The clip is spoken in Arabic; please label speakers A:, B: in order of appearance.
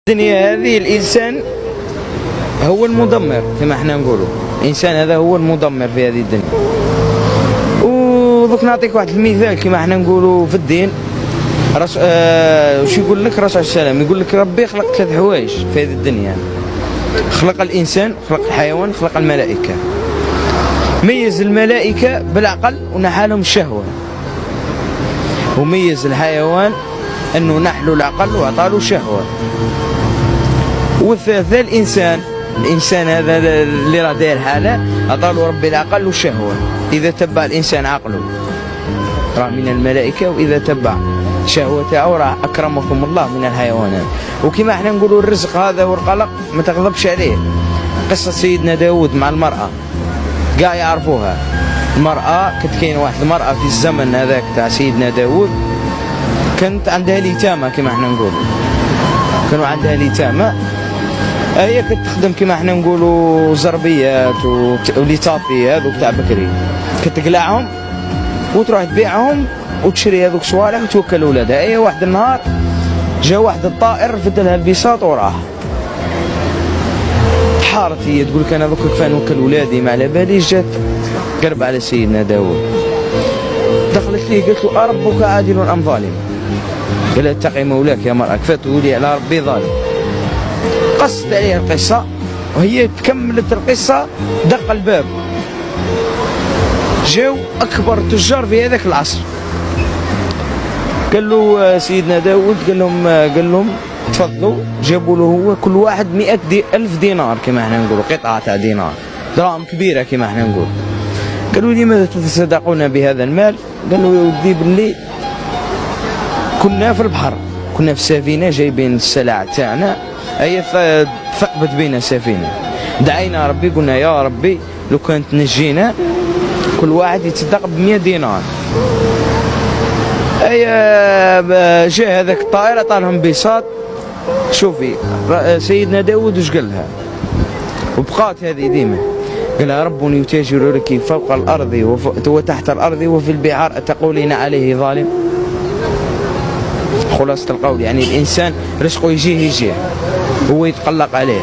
A: الدنيا هذه الإنسان هو المدمر كما احنا نقولوا. الإنسان هذا هو المدمر في هذه الدنيا. ودوك نعطيك واحد المثال كما احنا نقولوا في الدين. وش يقول لك الرسول صلى الله عليه وسلم؟ يقول لك ربي خلق ثلاث حوايج في هذه الدنيا. خلق الإنسان، خلق الحيوان، خلق الملائكة. ميز الملائكة بالعقل ونحى لهم الشهوة، وميز الحيوان أنه نحلوا العقل وعطاله شهوة. والثالث الإنسان هذا اللي راه داير حاله عطاله ربي العقل والشهوة. إذا تبع الإنسان عقله راه من الملائكة، وإذا تبع شهوته راه أكرمكم الله من الحيوانات. وكما احنا نقولوا الرزق هذا والقلق ما تغضبش عليه. قصة سيدنا داود مع المرأة قاع يعرفوها. المرأة كانت كاين واحد المرأة في الزمن هذاك تاع سيدنا داود كانت عندها اليتامى كما احنا نقولوا. كانوا عندها اليتامى، هي كانت تخدم كما احنا نقولوا زربيات وليطافي هذوك تاع بكري. كانت تقلعهم وتروح تبيعهم وتشري هذوك صوالح وتوكل ولادها. هي واحد النهار جا واحد الطائر فدلها البساط وراح. حارت هي تقول لك انا دوك كيف نوكل ولادي ما على باليش. جات قرب على سيدنا داود، دخلت ليه قالت له أربك عادل أم ظالم؟ قال لها اتقي مولاك يا مرأة، كيف تقولي على ربي ظالم؟ قصت عليها القصة، وهي تكملت القصة دق الباب. جاو أكبر تجار في هذاك العصر. قال له سيدنا داود قال لهم تفضلوا. جابوا له هو كل واحد 100,000 دينار كما احنا نقولوا، قطعة تاع دينار، دراهم كبيرة كما احنا نقول. قالوا لماذا تتصدقون بهذا المال؟ قالوا يا ودي باللي كنا في البحر، كنا في السفينة جايبين السلع تاعنا، هي ثقبت بينا السفينة. دعينا ربي قلنا يا ربي لو كانت نجينا كل واحد يتصدق ب100 دينار. جاء هذاك الطائر عطالهم بساط. شوفي سيدنا داود وش قال لها؟ وبقات هذه ديما قال لها ربني يتاجر لك فوق الأرض وتحت الأرض وفي البحار أتقولين عليه ظالم؟ خلاصة القول يعني الإنسان رزقه يجيه هو يتقلق عليه.